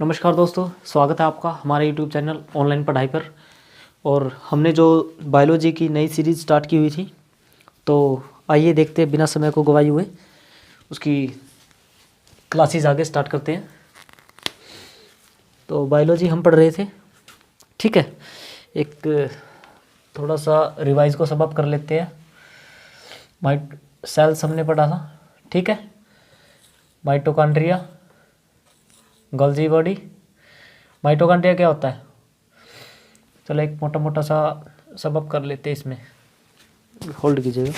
नमस्कार दोस्तों, स्वागत है आपका हमारे YouTube चैनल ऑनलाइन पढ़ाई पर। और हमने जो बायोलॉजी की नई सीरीज़ स्टार्ट की हुई थी, तो आइए देखते हैं बिना समय को गवाए हुए उसकी क्लासेस आगे स्टार्ट करते हैं। तो बायोलॉजी हम पढ़ रहे थे, ठीक है। एक थोड़ा सा रिवाइज को सब अप कर लेते हैं। माइट सेल्स हमने पढ़ा था, ठीक है। Mitochondria, Golgi body. माइटोकॉन्ड्रिया क्या होता है, चलो एक मोटा मोटा सा सब अप कर लेते हैं। इसमें होल्ड कीजिएगा।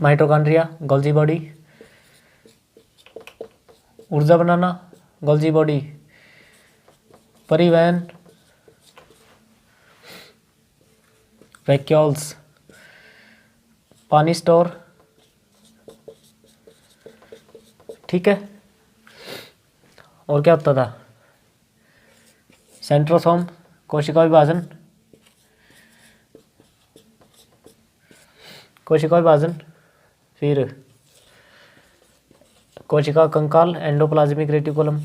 माइटोकॉन्ड्रिया, गोल्जी बॉडी, ऊर्जा बनाना, गोल्जी बॉडी, परिवहन, वैक्यूल्स, पानी स्टोर, ठीक है। और क्या होता था, सेंट्रोसोम, कोशिका विभाजन, फिर कोशिका कंकाल, एंडोप्लाज्मिक रेटिकुलम,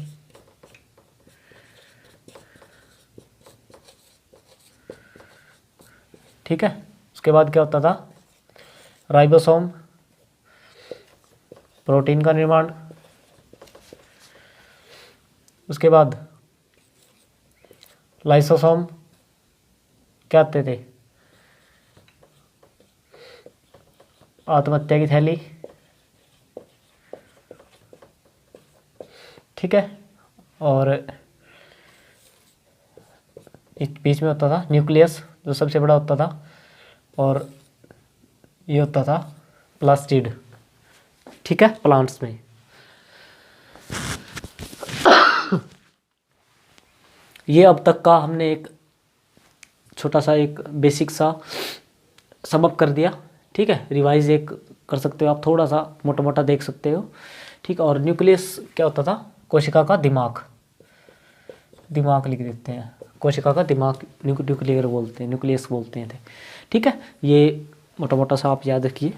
ठीक है। उसके बाद क्या होता था, राइबोसोम, प्रोटीन का निर्माण। उसके बाद लाइसोसोम, क्या आते थे, आत्महत्या की थैली, ठीक है। और इस बीच में होता था न्यूक्लियस, जो सबसे बड़ा होता था, और ये होता था प्लास्टिड, ठीक है, प्लांट्स में। ये अब तक का हमने एक छोटा सा एक बेसिक सा समअप कर दिया, ठीक है। रिवाइज एक कर सकते हो आप, थोड़ा सा मोटा मोटा देख सकते हो, ठीक। और न्यूक्लियस क्या होता था, कोशिका का दिमाग लिख देते हैं, कोशिका का दिमाग न्यूक्लियर बोलते हैं, न्यूक्लियस बोलते हैं थे, ठीक है। ये मोटा मोटा सा आप याद रखिए।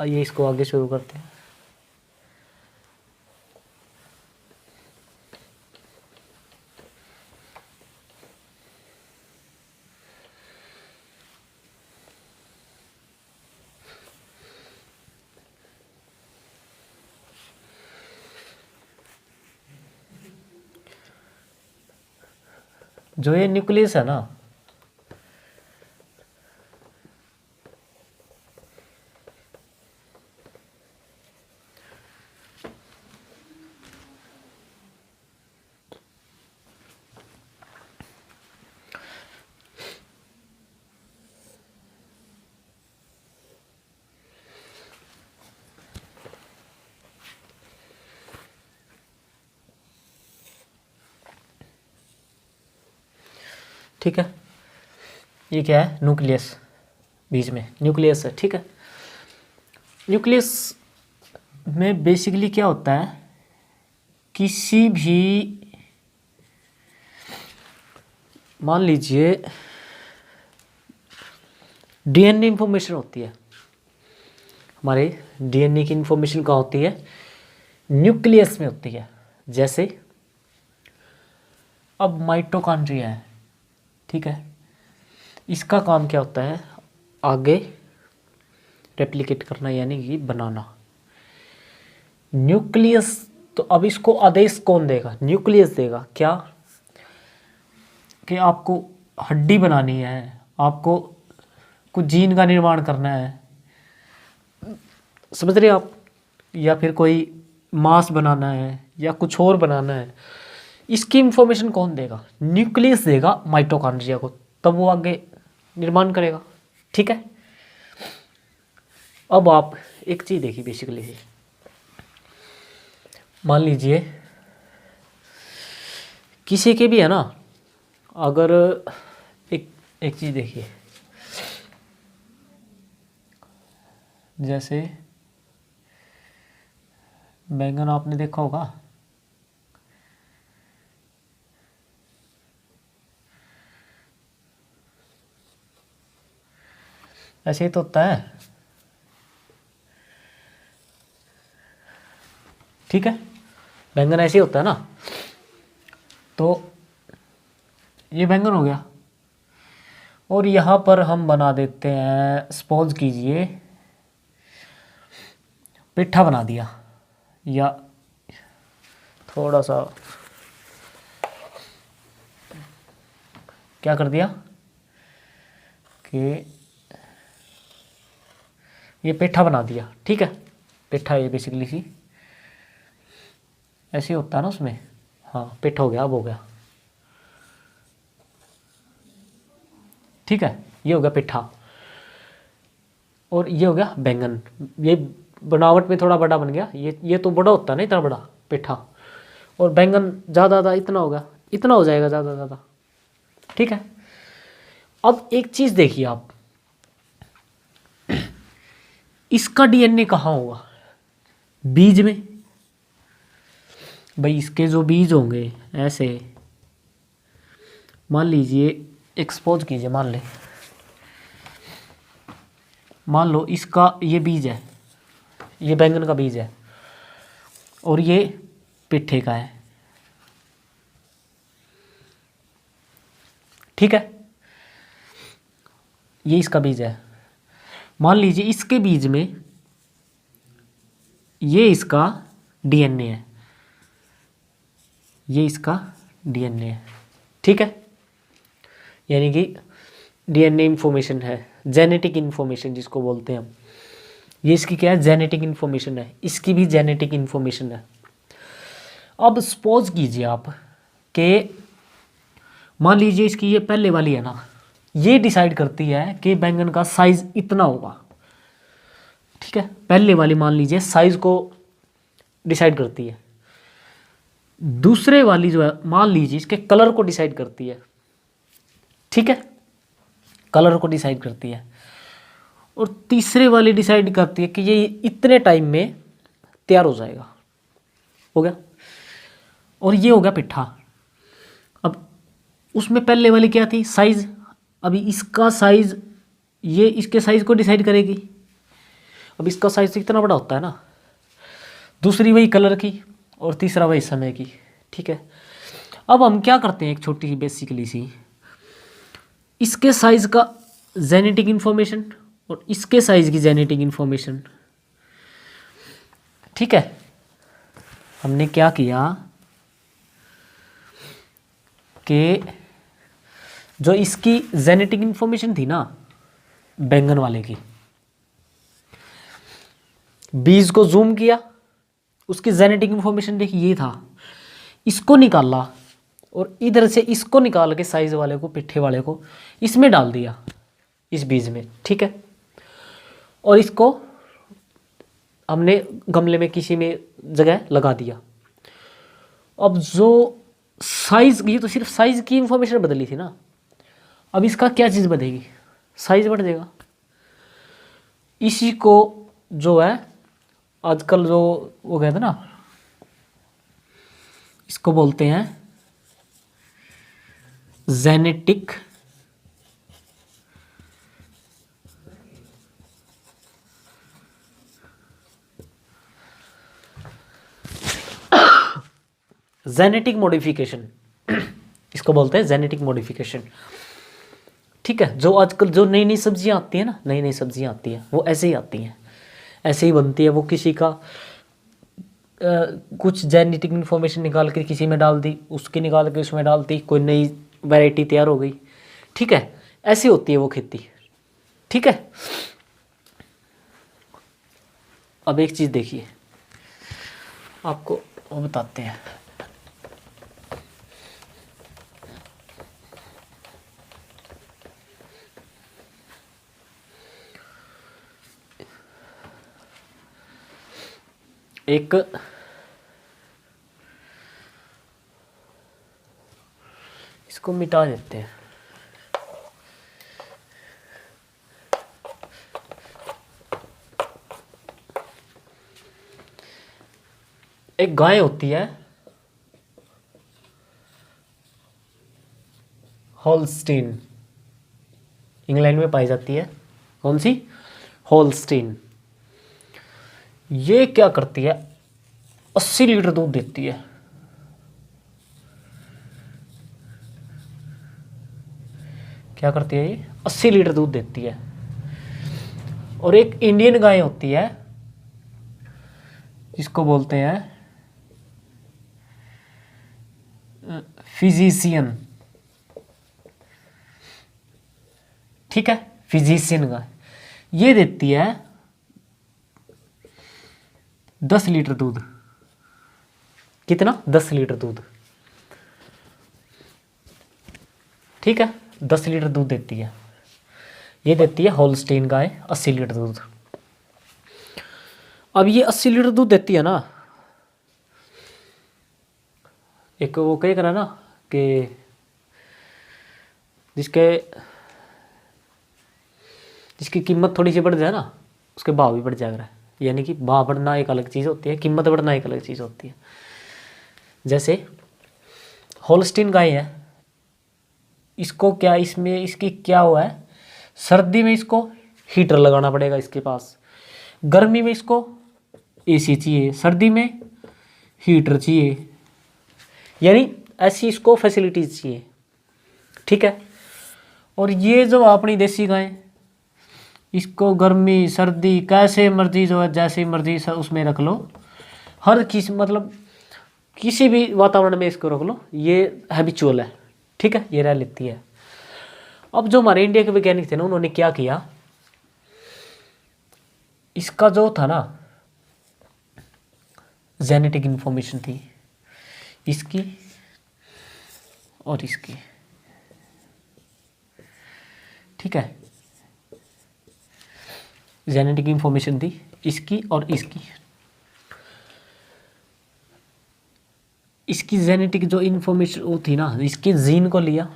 आइए इसको आगे शुरू करते हैं। जो ये न्यूक्लियस है ना, ठीक है। ये क्या है, न्यूक्लियस, बीच में न्यूक्लियस है, ठीक है। न्यूक्लियस में बेसिकली क्या होता है, किसी भी, मान लीजिए डीएनए इंफॉर्मेशन होती है, हमारे डीएनए की इंफॉर्मेशन कहाँ होती है, न्यूक्लियस में होती है। जैसे अब माइटोकॉन्ड्रिया है, ठीक है, इसका काम क्या होता है, आगे रेप्लिकेट करना, यानी कि बनाना। न्यूक्लियस, तो अब इसको आदेश कौन देगा, न्यूक्लियस देगा। क्या कि आपको हड्डी बनानी है, आपको कुछ जीन का निर्माण करना है, समझ रहे आप, या फिर कोई मांस बनाना है या कुछ और बनाना है, इसकी इंफॉर्मेशन कौन देगा, न्यूक्लियस देगा माइटोकॉन्ड्रिया को, तब वो आगे निर्माण करेगा, ठीक है। अब आप एक चीज देखिए, बेसिकली मान लीजिए किसी के भी है ना, अगर एक एक चीज देखिए, जैसे बैंगन आपने देखा होगा, ऐसे ही तो होता है। ठीक है, बैंगन ऐसे ही होता है ना। तो ये बैंगन हो गया, और यहाँ पर हम बना देते हैं, सपोज कीजिए पेठा बना दिया, या थोड़ा सा क्या कर दिया कि ये पेठा बना दिया। ठीक है, पेठा ये बेसिकली सी ऐसे होता है ना उसमें। हाँ, पेठा हो गया, अब हो गया। ठीक है, ये हो गया पेठा, और ये हो गया बैंगन। ये बनावट में थोड़ा बड़ा बन गया, ये तो बड़ा होता है ना, इतना बड़ा पेठा। और बैंगन ज़्यादा इतना होगा, इतना हो जाएगा ज़्यादा। ठीक है, अब एक चीज़ देखिए आप, इसका डीएनए कहाँ होगा? बीज में। भाई इसके जो बीज होंगे ऐसे, मान लीजिए, एक्सपोज कीजिए, मान लो इसका ये बीज है, ये बैंगन का बीज है, और ये पेठे का है। ठीक है, ये इसका बीज है। मान लीजिए इसके बीज में ये इसका डीएनए है, ये इसका डीएनए है। ठीक है, यानी कि डीएनए इंफॉर्मेशन है, जेनेटिक इंफॉर्मेशन जिसको बोलते हैं हम। ये इसकी क्या है? जेनेटिक इंफॉर्मेशन है, इसकी भी जेनेटिक इंफॉर्मेशन है। अब सपोज कीजिए आप कि मान लीजिए इसकी ये पहले वाली है ना, ये डिसाइड करती है कि बैंगन का साइज इतना होगा। ठीक है, पहले वाली मान लीजिए साइज को डिसाइड करती है। दूसरे वाली जो है मान लीजिए इसके कलर को डिसाइड करती है। ठीक है, कलर को डिसाइड करती है। और तीसरे वाली डिसाइड करती है कि ये इतने टाइम में तैयार हो जाएगा। हो गया, और ये हो गया पिट्ठा। अब उसमें पहले वाली क्या थी? साइज। अभी इसका साइज, ये इसके साइज को डिसाइड करेगी। अब इसका साइज तो इतना बड़ा होता है ना। दूसरी वही कलर की, और तीसरा वही समय की। ठीक है, अब हम क्या करते हैं, एक छोटी सी बेसिकली सी, इसके साइज का जेनेटिक इंफॉर्मेशन और इसके साइज की जेनेटिक इंफॉर्मेशन। ठीक है, हमने क्या किया कि जो इसकी जेनेटिक इंफॉर्मेशन थी ना बैंगन वाले की, बीज को जूम किया, उसकी जेनेटिक इंफॉर्मेशन देखी, ये था, इसको निकाला, और इधर से इसको निकाल के साइज वाले को, पिट्ठे वाले को इसमें डाल दिया, इस बीज में। ठीक है, और इसको हमने गमले में किसी में जगह लगा दिया। अब जो साइज, ये तो सिर्फ साइज की इंफॉर्मेशन बदली थी ना, अब इसका क्या चीज़ बढ़ेगी? साइज बढ़ जाएगा। इसी को जो है आजकल जो वो कहते हैं ना, इसको बोलते हैं जेनेटिक जेनेटिक मॉडिफिकेशन। इसको बोलते हैं जेनेटिक मॉडिफिकेशन। ठीक है, जो आजकल जो नई नई सब्जियां आती हैं ना, नई नई सब्जियां आती हैं, वो ऐसे ही आती हैं, ऐसे ही बनती है। वो किसी का कुछ जेनेटिक इन्फॉर्मेशन निकाल के किसी में डाल दी, उसकी निकाल के उसमें डाल दी, कोई नई वैरायटी तैयार हो गई। ठीक है, ऐसी होती है वो खेती। ठीक है, अब एक चीज़ देखिए, आपको वो बताते हैं। एक इसको मिटा देते हैं। एक गाय होती है होल्स्टीन, इंग्लैंड में पाई जाती है। कौन सी? होल्स्टीन। ये क्या करती है, 80 लीटर दूध देती है। क्या करती है ये? 80 लीटर दूध देती है। और एक इंडियन गाय होती है जिसको बोलते हैं फिजिशियन, ठीक है, फिजिशियन गाय, ये देती है 10 लीटर दूध। कितना? 10 लीटर दूध, ठीक है, 10 लीटर दूध देती है। ये देती है होल्स्टीन गाय 80 लीटर दूध। अब ये 80 लीटर दूध देती है ना, एक वो कह करा ना कि जिसकी कीमत थोड़ी सी बढ़ जाए ना, उसके भाव भी बढ़ जाएगा। यानी कि भाव बढ़ना एक अलग चीज़ होती है, कीमत बढ़ना एक अलग चीज़ होती है। जैसे होल्स्टीन गाय है, इसको क्या, इसमें इसकी क्या हुआ है, सर्दी में इसको हीटर लगाना पड़ेगा इसके पास, गर्मी में इसको एसी चाहिए, सर्दी में हीटर चाहिए, यानी ऐसी इसको फैसिलिटीज चाहिए, ठीक है। और ये जो अपनी देसी गाय, इसको गर्मी सर्दी कैसे मर्जी जो है जैसे मर्जी उसमें रख लो, हर किस मतलब किसी भी वातावरण में इसको रख लो, ये हैबिचुअल है, ठीक है, ये रह लेती है। अब जो हमारे इंडिया के वैज्ञानिक थे ना, उन्होंने क्या किया, इसका जो था ना जेनेटिक इंफॉर्मेशन थी इसकी और इसकी, ठीक है, जेनेटिक इंफॉर्मेशन थी इसकी और इसकी। इसकी जेनेटिक जो इंफॉर्मेशन वो थी ना, इसके जीन को लिया,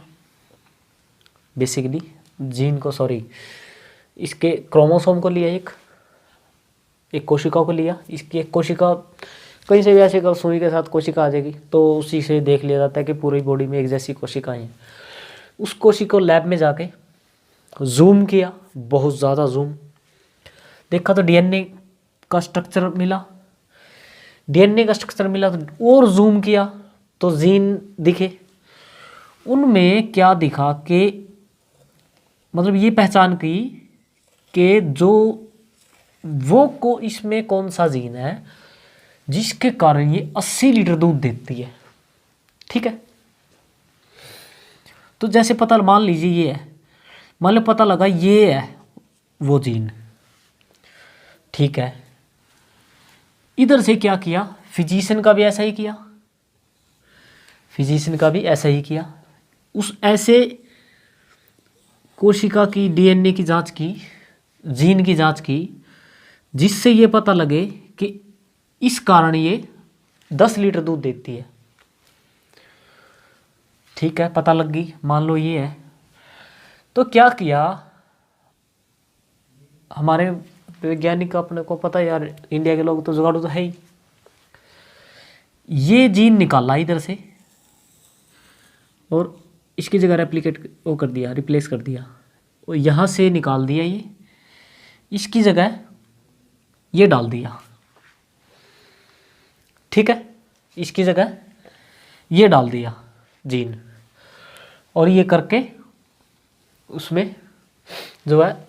बेसिकली जीन को, सॉरी, इसके क्रोमोसोम को लिया, एक कोशिका को लिया। इसकी एक कोशिका कहीं से भी ऐसे कर सुई के साथ कोशिका आ जाएगी, तो उसी से देख लिया जाता है कि पूरी बॉडी में एक जैसी कोशिकाएं हैं। उस कोशिका को लैब में जाके जूम किया, बहुत ज़्यादा जूम देखा तो डीएनए का स्ट्रक्चर मिला, डीएनए का स्ट्रक्चर मिला तो और जूम किया तो जीन दिखे। उनमें क्या दिखा कि मतलब ये पहचान की कि जो वो को इसमें कौन सा जीन है जिसके कारण ये 80 लीटर दूध देती है, ठीक है। तो जैसे पता मान लीजिए ये है, मान लो पता लगा ये है वो जीन, ठीक है। इधर से क्या किया, फिजिशियन का भी ऐसा ही किया, फिजिशियन का भी ऐसा ही किया, उस ऐसे कोशिका की डीएनए की जांच की, जीन की जांच की, जिससे ये पता लगे कि इस कारण ये 10 लीटर दूध देती है, ठीक है, पता लग गई, मान लो ये है। तो क्या किया हमारे वैज्ञानिक, अपने को पता है यार, इंडिया के लोग तो जुगाड़ू तो है ही, ये जीन निकाला इधर से और इसकी जगह रेप्लिकेट वो कर दिया, रिप्लेस कर दिया, और यहाँ से निकाल दिया ये, इसकी जगह ये डाल दिया, ठीक है, इसकी जगह ये डाल दिया जीन, और ये करके उसमें जो है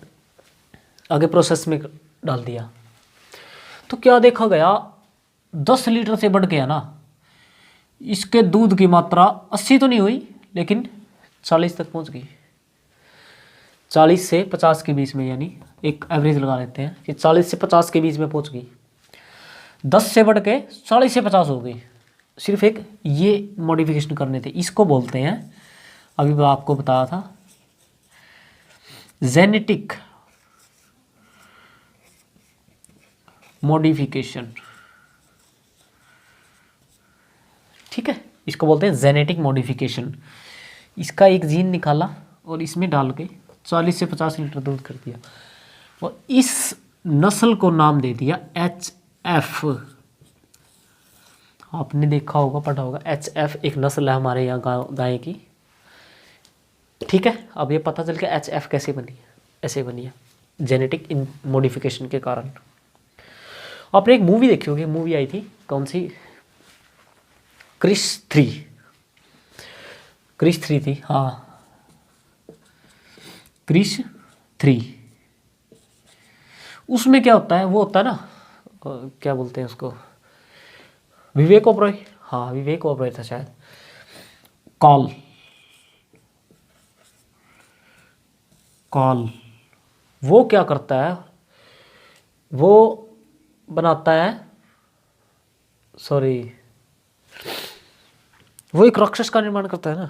आगे प्रोसेस में डाल दिया। तो क्या देखा गया, 10 लीटर से बढ़ गया ना, इसके दूध की मात्रा 80 तो नहीं हुई लेकिन 40 तक पहुंच गई, 40 से 50 के बीच में, यानी एक एवरेज लगा लेते हैं कि 40 से 50 के बीच में पहुंच गई। 10 से बढ़ के 40 से 50 हो गई, सिर्फ एक ये मॉडिफिकेशन करने थे। इसको बोलते हैं, अभी मैं आपको बताया था, जेनेटिक मॉडिफिकेशन, ठीक है, इसको बोलते हैं जेनेटिक मॉडिफिकेशन। इसका एक जीन निकाला और इसमें डाल के 40 से 50 लीटर दूध कर दिया, और इस नस्ल को नाम दे दिया HF। आपने देखा होगा, पढ़ा होगा, HF एक नस्ल है हमारे यहाँ गाय की, ठीक है। अब ये पता चल गया HF कैसे बनी है, ऐसे बनी है जेनेटिक इन मॉडिफिकेशन के कारण। आपने एक मूवी देखी होगी, मूवी आई थी कौन सी, क्रिश 3, क्रिश 3 थी, हाँ क्रिश 3। उसमें क्या होता है, वो होता है ना क्या बोलते हैं उसको, विवेक ओबरॉय, हाँ विवेक ओबरॉय था शायद, कॉल, कॉल वो क्या करता है, वो बनाता है, सॉरी वो एक राक्षस का निर्माण करता है ना,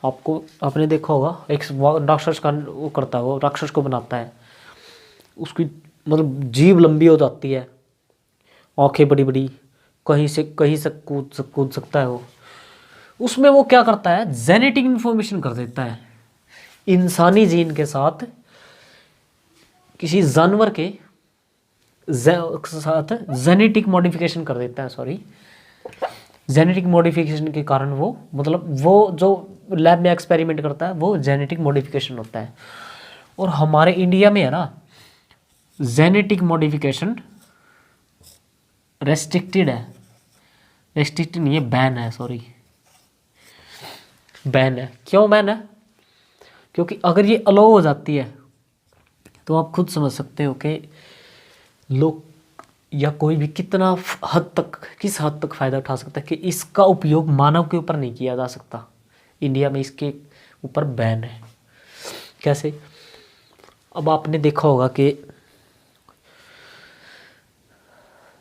आपको आपने देखा होगा, एक राक्षस का वो करता है, वो राक्षस को बनाता है, उसकी मतलब जीभ लंबी हो जाती है, आंखें बड़ी बड़ी, कहीं से कूद सकता है वो। उसमें वो क्या करता है, जेनेटिक इन्फॉर्मेशन कर देता है, इंसानी जीन के साथ किसी जानवर के साथ जेनेटिक मॉडिफिकेशन कर देता है, सॉरी जेनेटिक मॉडिफिकेशन के कारण वो मतलब वो जो लैब में एक्सपेरिमेंट करता है वो जेनेटिक मॉडिफिकेशन होता है। और हमारे इंडिया में है ना जेनेटिक मॉडिफिकेशन रेस्ट्रिक्टेड है, रेस्ट्रिक्टेड नहीं है, बैन है, सॉरी बैन है। क्यों बैन है, क्योंकि अगर ये अलाउ हो जाती है तो आप खुद समझ सकते हो कि लोग या कोई भी कितना हद तक, किस हद तक फ़ायदा उठा सकता है कि इसका उपयोग मानव के ऊपर नहीं किया जा सकता। इंडिया में इसके ऊपर बैन है। कैसे, अब आपने देखा होगा कि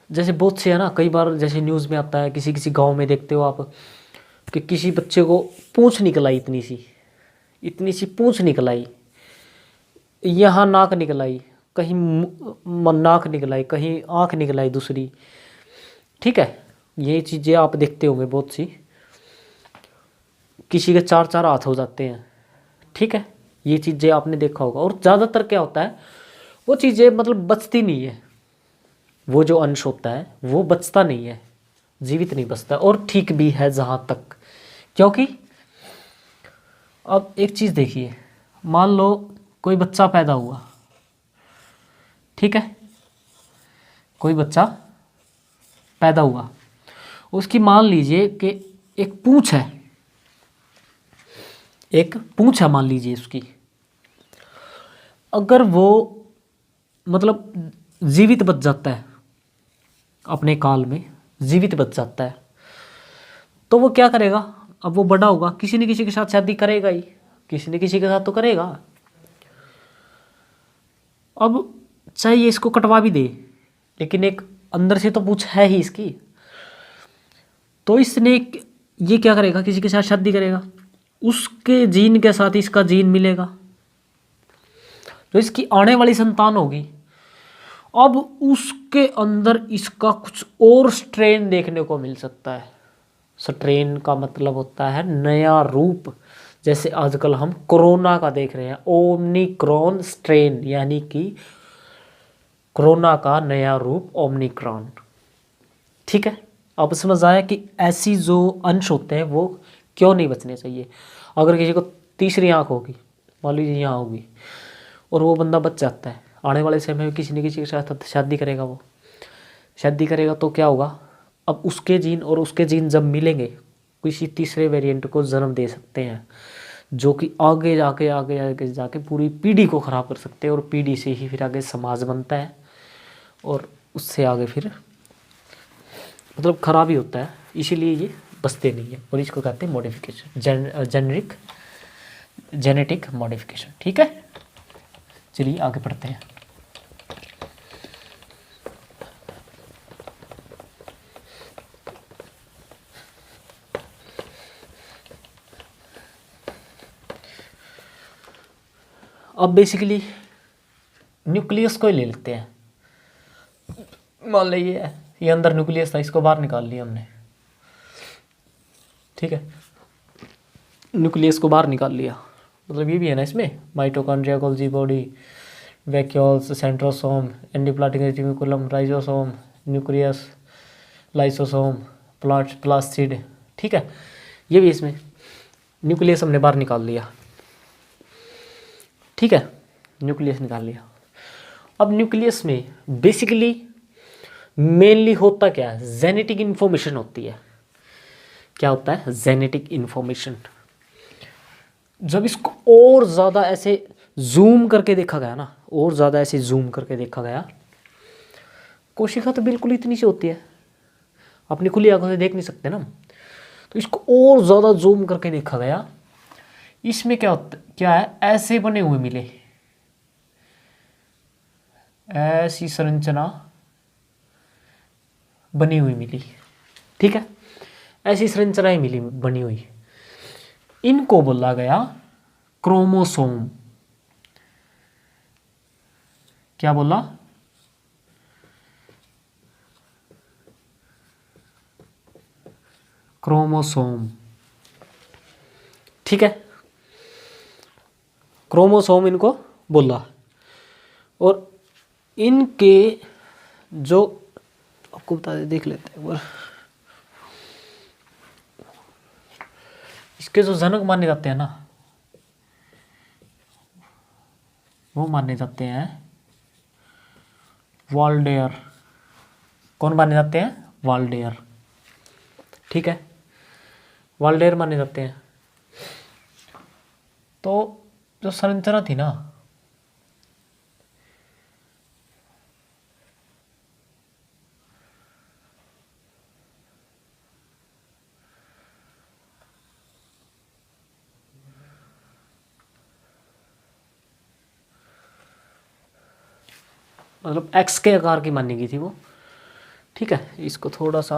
जैसे बहुत से है ना, कई बार जैसे न्यूज़ में आता है, किसी किसी गांव में देखते हो आप कि किसी बच्चे को पूंछ निकल आई, इतनी सी पूंछ निकल आई, यहाँ नाक निकल आई, कहीं नाक निकल आई, कहीं आँख निकल आई दूसरी, ठीक है। ये चीज़ें आप देखते होंगे बहुत सी, किसी के 4 हाथ हो जाते हैं, ठीक है। ये चीज़ें आपने देखा होगा। और ज़्यादातर क्या होता है, वो चीज़ें मतलब बचती नहीं है, वो जो अंश होता है वो बचता नहीं है, जीवित नहीं बचता। और ठीक भी है जहाँ तक, क्योंकि अब एक चीज़ देखिए, मान लो कोई बच्चा पैदा हुआ, ठीक है, कोई बच्चा पैदा हुआ, उसकी मान लीजिए कि एक पूंछ है, एक पूंछ है मान लीजिए उसकी, अगर वो मतलब जीवित बच जाता है, अपने काल में जीवित बच जाता है, तो वो क्या करेगा, अब वो बड़ा होगा, किसी न किसी के साथ शादी करेगा ही, किसी न किसी के साथ तो करेगा। अब चाहे ये इसको कटवा भी दे, लेकिन एक अंदर से तो पूंछ है ही इसकी, तो इसने ये क्या करेगा, किसी के साथ शादी करेगा, उसके जीन के साथ इसका जीन मिलेगा, तो इसकी आने वाली संतान होगी। अब उसके अंदर इसका कुछ और स्ट्रेन देखने को मिल सकता है। स्ट्रेन का मतलब होता है नया रूप, जैसे आजकल हम कोरोना का देख रहे हैं, ओमनिक्रॉन स्ट्रेन, यानी कि कोरोना का नया रूप ओमनिक्रॉन, ठीक है। अब समझ आया कि ऐसी जो अंश होते हैं वो क्यों नहीं बचने चाहिए। अगर किसी को तीसरी आंख होगी, मान लीजिए यहाँ होगी, और वो बंदा बच जाता है, आने वाले समय में किसी न किसी के साथ शादी करेगा, वो शादी करेगा तो क्या होगा, अब उसके जीन और उसके जीन जब मिलेंगे, किसी तीसरे वेरिएंट को जन्म दे सकते हैं, जो कि आगे जाके पूरी पीढ़ी को ख़राब कर सकते हैं, और पीढ़ी से ही फिर आगे समाज बनता है, और उससे आगे फिर मतलब खराब ही होता है। इसीलिए ये बचते नहीं है, और इसको कहते हैं मॉडिफिकेशन, जेनेटिक मॉडिफिकेशन, ठीक है। चलिए आगे पढ़ते हैं। अब बेसिकली न्यूक्लियस को ही ले लेते हैं। मान लीजिए ये अंदर न्यूक्लियस था, इसको बाहर निकाल लिया हमने, ठीक है, न्यूक्लियस को बाहर निकाल लिया, मतलब ये भी है ना इसमें, mitochondria, Golgi body, vacuoles, centrosome, endoplasmic reticulum, ribosome, nucleus, lysosome, plastid, ठीक है, ये भी इसमें न्यूक्लियस हमने बाहर निकाल लिया, ठीक है, न्यूक्लियस निकाल लिया। अब न्यूक्लियस में बेसिकली मेनली होता क्या है, जेनेटिक इन्फॉर्मेशन होती है। क्या होता है, जेनेटिक इन्फॉर्मेशन। जब इसको और ज़्यादा ऐसे जूम करके देखा गया ना, और ज़्यादा ऐसे जूम करके देखा गया, कोशिका तो बिल्कुल इतनी सी होती है, अपनी खुली आंखों से देख नहीं सकते ना, तो इसको और ज़्यादा जूम करके देखा गया। इसमें क्या है, ऐसे बने हुए मिले, ऐसी संरचना बनी हुई मिली। ठीक है, ऐसी संरचनाएं मिली बनी हुई, इनको बोला गया क्रोमोसोम। क्या बोला, क्रोमोसोम। ठीक है, क्रोमोसोम इनको बोला। और इनके जो, आपको बता दे, देख लेते हैं एक बार, इसके जो जनक माने जाते हैं ना, वो माने जाते हैं वाल्डेयर। कौन माने जाते हैं, वाल्डेयर। ठीक है, वाल्डेयर माने जाते हैं। तो जो संरचना थी ना, मतलब एक्स के आकार की मानी गई थी वो। ठीक है, इसको थोड़ा सा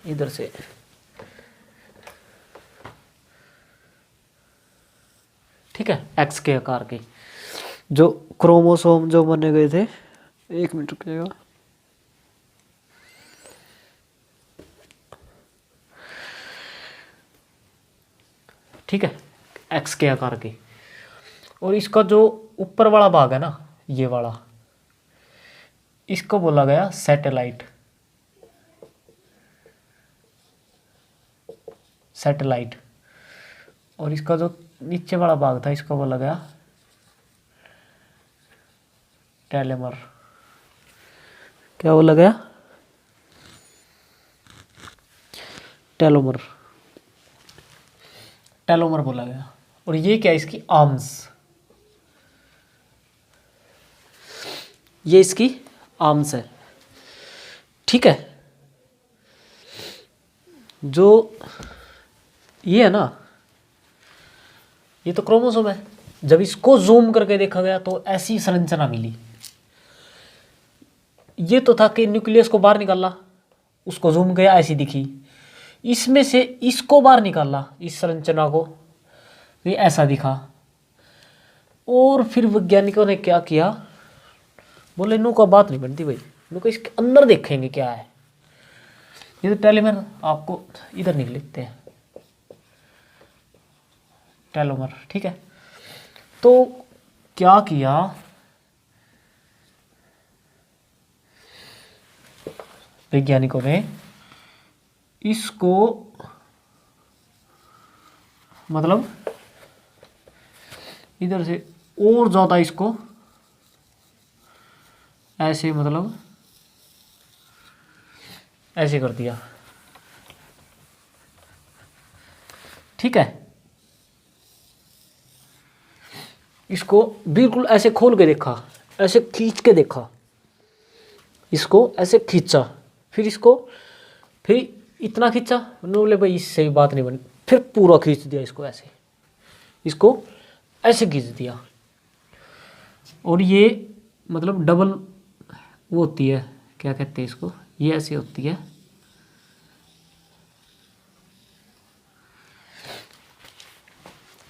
इधर से, ठीक है, एक्स के आकार की जो क्रोमोसोम जो बने गए थे, 1 मिनट रुकिएगा। ठीक है, एक्स के आकार की। और इसका जो ऊपर वाला भाग है ना, ये वाला, इसको बोला गया सैटेलाइट। सैटेलाइट। और इसका जो नीचे वाला भाग था, इसको बोला गया टेलोमर। क्या बोला गया, टेलोमर। टेलोमर बोला गया। और ये क्या है, इसकी आर्म्स, ये इसकी आर्म्स है। ठीक है, जो ये है ना, ये तो क्रोमोसोम है। जब इसको जूम करके देखा गया तो ऐसी संरचना मिली। ये तो था कि न्यूक्लियस को बाहर निकाला, उसको जूम किया, ऐसी दिखी। इसमें से इसको बाहर निकाला, इस संरचना को, ये ऐसा दिखा। और फिर वैज्ञानिकों ने क्या किया, बोले नो का बात नहीं बनती भाई, नो को इसके अंदर देखेंगे क्या है। ये तो टेलोमर, आपको इधर नहीं लिखते हैं, टेलोमर। ठीक है, तो क्या किया, वैज्ञानिकों ने इसको, मतलब इधर से और ज़्यादा इसको ऐसे, मतलब ऐसे कर दिया। ठीक है, इसको बिल्कुल ऐसे खोल के देखा, ऐसे खींच के देखा, इसको ऐसे खींचा, फिर इसको, फिर इतना खींचा, बोले भाई इससे भी बात नहीं बनी, फिर पूरा खींच दिया इसको ऐसे, इसको ऐसे खींच दिया। और ये मतलब डबल वो होती है, क्या कहते हैं इसको, ये ऐसे होती है।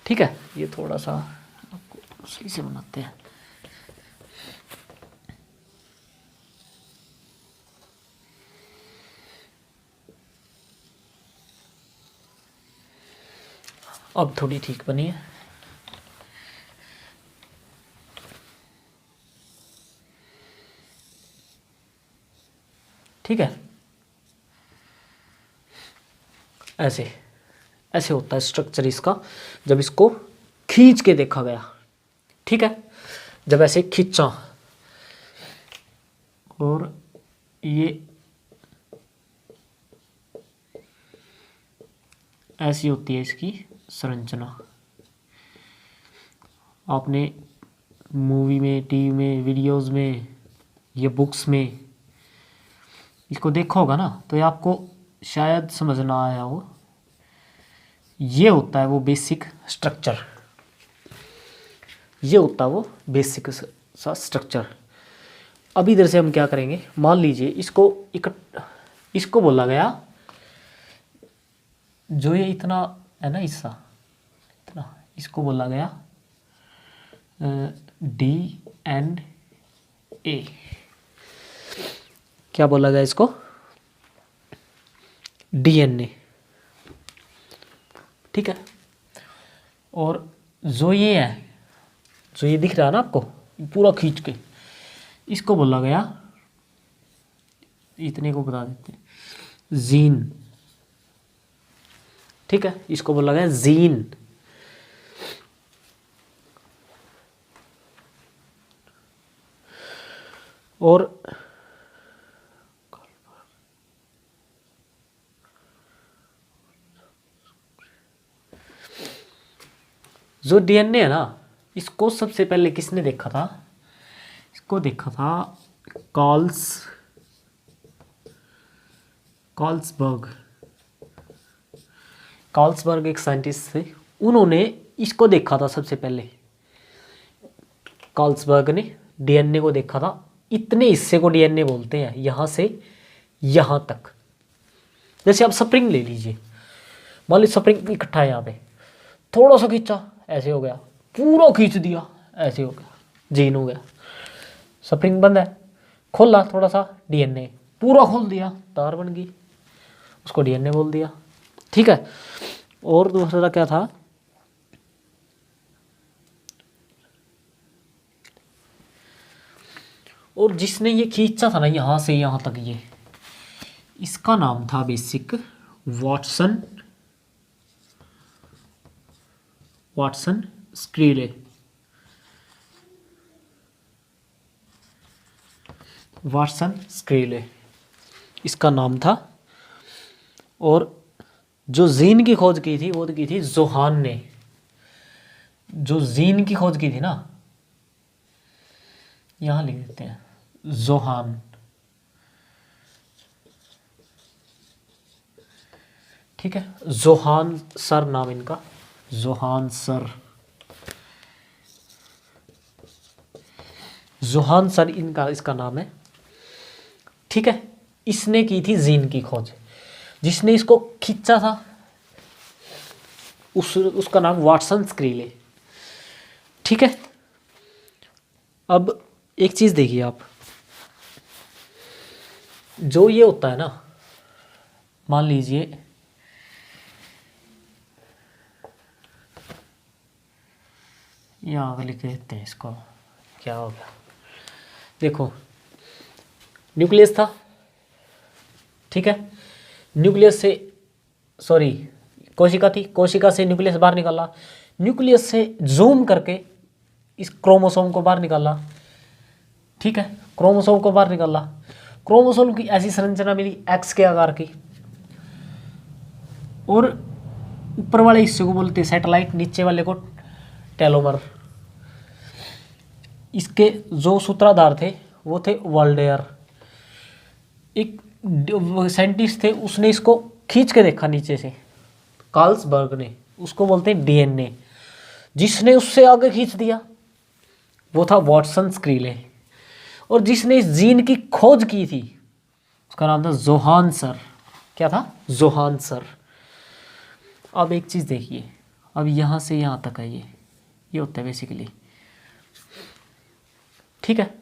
ठीक है, ये थोड़ा सा आपको सही से बनाते हैं। अब थोड़ी ठीक बनी है। ठीक है, ऐसे ऐसे होता है स्ट्रक्चर इसका, जब इसको खींच के देखा गया। ठीक है, जब ऐसे खींचा, और ये ऐसी होती है इसकी संरचना। आपने मूवी में, टीवी में, वीडियोस में, ये बुक्स में इसको देखा होगा ना, तो ये आपको शायद समझ ना आया हो। ये होता है वो बेसिक स्ट्रक्चर, ये होता है वो बेसिक सा स्ट्रक्चर। अब इधर से हम क्या करेंगे, मान लीजिए इसको बोला गया, जो ये इतना है ना हिस्सा, इतना, इसको बोला गया DNA। क्या बोला गया इसको? DNA, ठीक है। और जो ये है, जो ये दिख रहा है ना आपको पूरा खींच के, इसको बोला गया, इतने को बता देते हैं, जीन, ठीक है, इसको बोला गया जीन। और जो DNA है ना, इसको सबसे पहले किसने देखा था? इसको देखा था कार्लसबर्ग एक साइंटिस्ट थे, उन्होंने इसको देखा था सबसे पहले। कार्लसबर्ग ने DNA को देखा था। इतने हिस्से को DNA बोलते हैं, यहाँ से यहाँ तक। जैसे आप स्प्रिंग ले लीजिए, मान लीजिए स्प्रिंग इकट्ठा है यहाँ पे, थोड़ा सा खींचा ऐसे हो गया, पूरा खींच दिया ऐसे हो गया, जीन हो गया। स्प्रिंग बंद है, खोला थोड़ा सा, DNA, पूरा खोल दिया, तार बन गई, उसको DNA बोल दिया, ठीक है। और दूसरा क्या था? और जिसने ये खींचा था ना यहाँ से यहाँ तक, ये इसका नाम था बेसिक वाटसन स्क्रीले। वाटसन स्क्रीले इसका नाम था। और जो जीन की खोज की थी वो की थी जोहान ने। जो जीन की खोज की थी ना, यहां लिख देते हैं जोहान, ठीक है। जोहान सर नाम इनका, जोहान सर इनका, इसका नाम है, ठीक है। इसने की थी जीन की खोज। जिसने इसको खींचा था उसका नाम वाटसन स्क्रीले, ठीक है। अब एक चीज देखिए आप, जो ये होता है ना, मान लीजिए यहाँ लिख देते हैं इसको, क्या हो गया, देखो न्यूक्लियस था, ठीक है। न्यूक्लियस से, सॉरी, कोशिका थी, कोशिका से न्यूक्लियस बाहर निकाला, न्यूक्लियस से जूम करके इस क्रोमोसोम को बाहर निकाला, ठीक है। क्रोमोसोम को बाहर निकाला, क्रोमोसोम की ऐसी संरचना मिली एक्स के आकार की। और ऊपर वाले हिस्से को बोलते हैं सैटेलाइट, नीचे वाले को टेलोमर। इसके जो सूत्रधार थे वो थे वाल्डेयर, एक साइंटिस्ट थे, उसने इसको खींच के देखा नीचे से, कार्लसबर्ग ने, उसको बोलते हैं DNA। जिसने उससे आगे खींच दिया वो था वाटसन स्क्रीले। और जिसने इस जीन की खोज की थी उसका नाम था जोहान सर। क्या था? Johan sir. अब एक चीज देखिए, अब यहां से यहां तक है, ये होता है बेसिकली, ठीक है।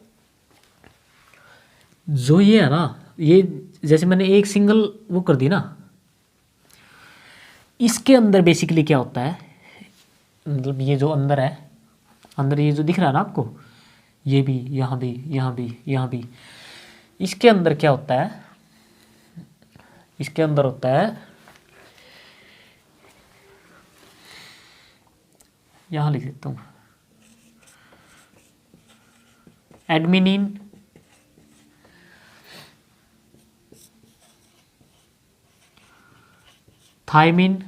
जो ये है ना, ये जैसे मैंने एक सिंगल वो कर दी ना, इसके अंदर बेसिकली क्या होता है, मतलब ये जो अंदर है, अंदर ये जो दिख रहा है ना आपको, ये भी, यहाँ भी, यहाँ भी, यहाँ भी, इसके अंदर क्या होता है, इसके अंदर होता है, यहाँ लिख देता हूँ, adenine, thymine,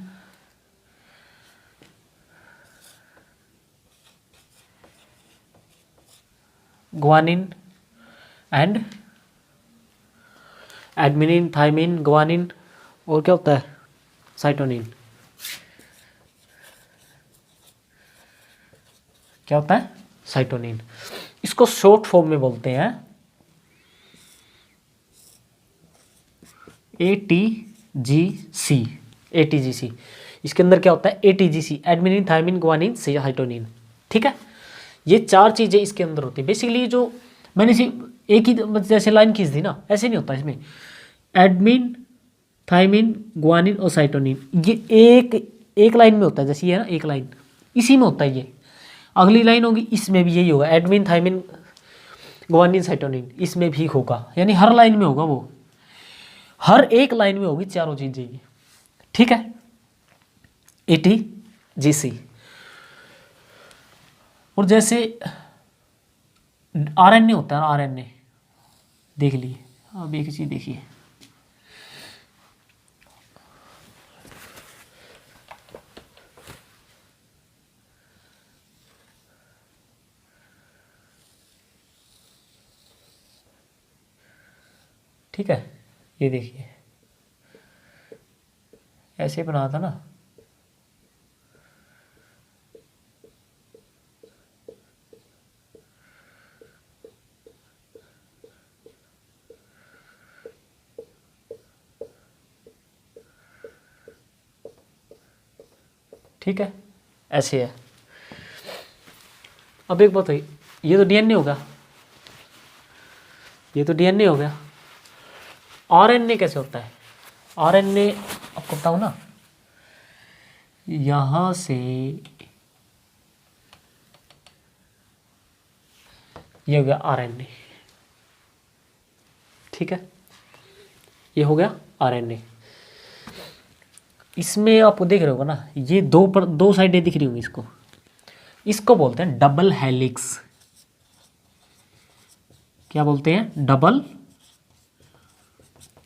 guanine and adenine, thymine, guanine और क्या होता है, साइटोनिन। क्या होता है, साइटोनिन। इसको शॉर्ट फॉर्म में बोलते हैं ATGC। ATGC इसके अंदर क्या होता है, ATGC, एडमिनिन, थायमिन, ग्वानिन, साइटोनिन। ठीक है, ये 4 चीजें इसके अंदर होती है। बेसिकली जो मैंने एक ही जैसे लाइन खींच दी ना, ऐसे नहीं होता इसमें। एडमिन, थायमिन, ग्वानिन और साइटोनिन ये एक लाइन में होता है। जैसे ये है ना, एक लाइन इसी में होता है। ये अगली लाइन होगी, इसमें भी यही होगा, एडमिन, थायमिन, ग्वानिन, साइटोनिन, इसमें भी होगा। यानी हर लाइन में होगा, वो हर एक लाइन में होगी चारों चीजें ये। ठीक है, ATGC। और जैसे RNA होता है ना, RNA देख लिए। अब एक चीज देखिए, ठीक है, ये देखिए ऐसे बना था ना। ठीक है, ऐसे है। अब एक बात है, ये तो DNA हो गया, ये तो DNA हो गया। RNA कैसे होता है? RNA आपको बताऊं ना, यहां से ये हो गया RNA। ठीक है, ये हो गया RNA। इसमें आप देख रहे होगा ना, ये दो साइडें दिख रही होंगी। इसको बोलते हैं डबल हेलिक्स। क्या बोलते हैं? Double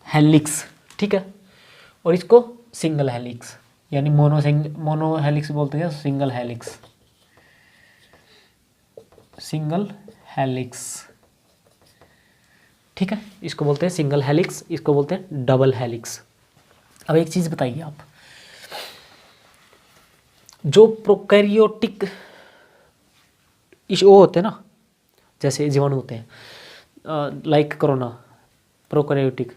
helix. ठीक है, और इसको सिंगल हेलिक्स यानी मोनो हेलिक्स बोलते हैं, सिंगल हेलिक्स, सिंगल हेलिक्स। ठीक है, इसको बोलते हैं सिंगल हेलिक्स, इसको बोलते हैं डबल हेलिक्स। अब एक चीज बताइए आप, जो प्रोकैरियोटिक वो होते हैं ना, जैसे जीवाणु होते हैं, लाइक कोरोना, प्रोकैरियोटिक।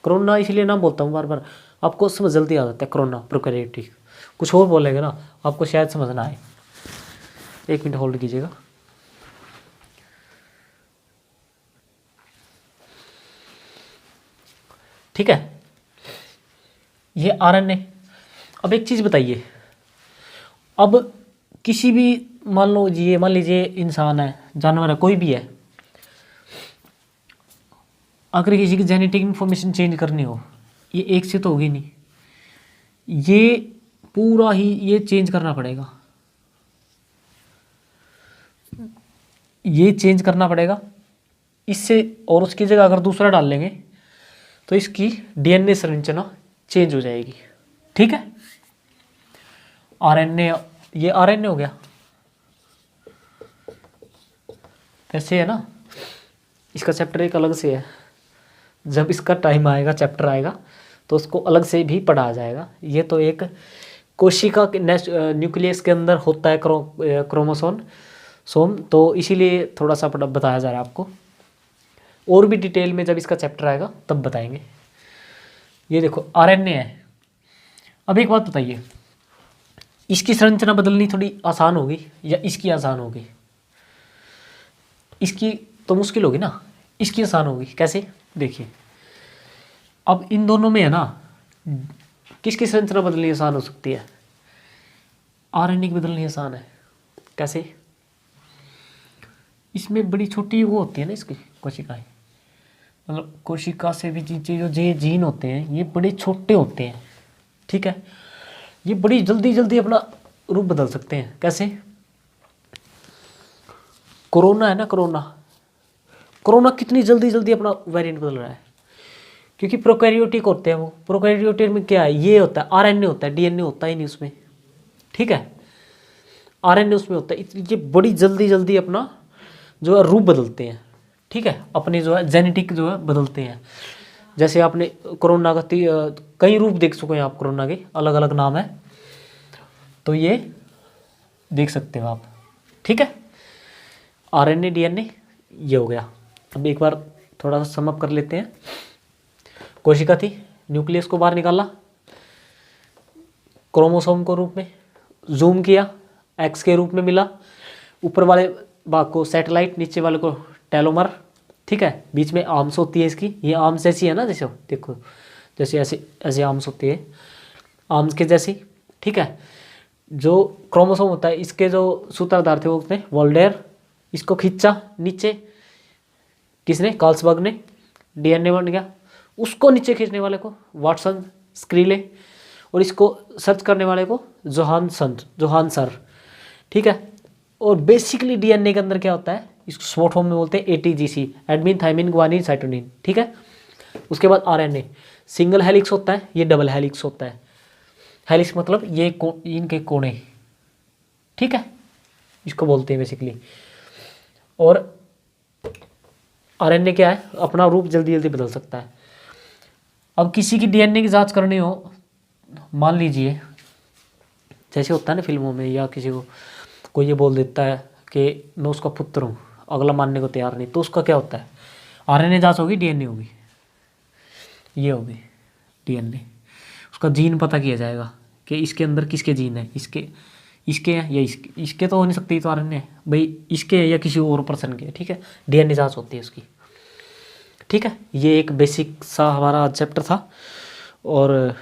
कोरोना इसलिए नाम बोलता हूँ बार बार, आपको समझ जल्दी आ जाता है। Corona, prokaryotic. कुछ और बोलेंगे ना, आपको शायद समझ ना आए। 1 मिनट होल्ड कीजिएगा। ठीक है, ये RNA। अब एक चीज बताइए, अब किसी भी मान लीजिए इंसान है, जानवर है, कोई भी है, अगर किसी की जेनेटिक इंफॉर्मेशन चेंज करनी हो, ये एक से तो होगी नहीं, ये पूरा ही ये चेंज करना पड़ेगा। ये चेंज करना पड़ेगा इससे, और उसकी जगह अगर दूसरा डाल लेंगे तो इसकी DNA संरचना चेंज हो जाएगी। ठीक है, RNA, ये RNA हो गया। ऐसे है ना, इसका चैप्टर एक अलग से है। जब इसका टाइम आएगा, चैप्टर आएगा, तो उसको अलग से भी पढ़ाया जाएगा। ये तो एक कोशिका के न्यूक्लियस के अंदर होता है क्रोमोसोम, तो इसीलिए थोड़ा सा बताया जा रहा है आपको। और भी डिटेल में जब इसका चैप्टर आएगा तब बताएंगे। ये देखो RNA है। अब एक बात बताइए, इसकी संरचना बदलनी थोड़ी आसान होगी या इसकी आसान होगी? इसकी तो मुश्किल होगी ना, इसकी आसान होगी। कैसे? देखिए, अब इन दोनों में है ना, किसकी संरचना बदलनी आसान हो सकती है? RNA की बदलनी आसान है। कैसे? इसमें बड़ी छोटी वो होती है ना, इसकी कोशिकाएं, मतलब कोशिका से भी जो जीन होते हैं ये बड़े छोटे होते हैं। ठीक है, ये बड़ी जल्दी जल्दी अपना रूप बदल सकते हैं। कैसे? कोरोना है ना, कोरोना कितनी जल्दी जल्दी अपना वेरिएंट बदल रहा है। क्योंकि प्रोकैरियोटिक होते हैं वो। प्रोकैरियोटिक में क्या है, ये होता है आरएनए होता है, डीएनए होता ही नहीं उसमें, ठीक है। आरएनए उसमें होता है, इसलिए ये बड़ी जल्दी जल्दी अपना जो है रूप बदलते हैं, ठीक है, अपनी जो है जेनेटिक जो है बदलते हैं। जैसे आपने कोरोना का कई रूप देख चुके हैं आप, कोरोना के अलग अलग नाम है, तो ये देख सकते हो आप, ठीक है। आरएनए डीएनए ये हो गया। अब एक बार थोड़ा सा समअप कर लेते हैं। कोशिका थी, न्यूक्लियस को बाहर निकाला, क्रोमोसोम को रूप में जूम किया, एक्स के रूप में मिला, ऊपर वाले भाग को सैटेलाइट, नीचे वाले को टेलोमर, ठीक है। बीच में आर्म्स होती है इसकी, ये आर्म्स जैसी है ना, जैसे देखो जैसे ऐसे ऐसे आर्म्स होती है, आर्म्स के जैसी, ठीक है। जो क्रोमोसोम होता है, इसके जो सूत्रधार थे वो उसने वोल्डेयर, इसको खींचा नीचे, किसने, कार्लसबर्ग ने, डीएनए बन गया। उसको नीचे खींचने वाले को वाटसन, स्क्रीले, और इसको सर्च करने वाले को जोहानसर, ठीक है। और बेसिकली डीएनए के अंदर क्या होता है, इसको शॉर्ट फॉर्म में बोलते हैं एटीजीसी, एडमिन, थाइमिन, ग्वानिन, साइटोनिन, ठीक है। उसके बाद आरएनए सिंगल हेलिक्स होता है, ये डबल हेलिक्स होता है। हेलिक्स मतलब ये इनके कोने, ठीक है, इसको बोलते हैं बेसिकली। और आरएनए क्या है, अपना रूप जल्दी जल्दी बदल सकता है। अब किसी की डीएनए की जांच करनी हो, मान लीजिए जैसे होता है ना फिल्मों में, या किसी को कोई ये बोल देता है कि मैं उसका पुत्र हूँ, अगला मानने को तैयार नहीं, तो उसका क्या होता है, आरएनए जांच होगी, डीएनए होगी, ये होगी डीएनए। उसका जीन पता किया जाएगा कि इसके अंदर किसके जीन है, इसके हैं या इसके तो हो नहीं सकती, तो आरएनए भाई इसके है या किसी और पर्सन के, ठीक है। डीएनए जांच होती है उसकी, ठीक है। ये एक बेसिक सा हमारा चैप्टर था, और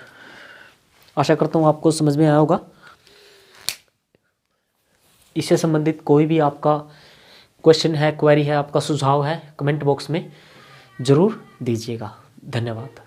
आशा करता हूँ आपको समझ में आया होगा। इससे संबंधित कोई भी आपका क्वेश्चन है, क्वेरी है, आपका सुझाव है, कमेंट बॉक्स में ज़रूर दीजिएगा। धन्यवाद।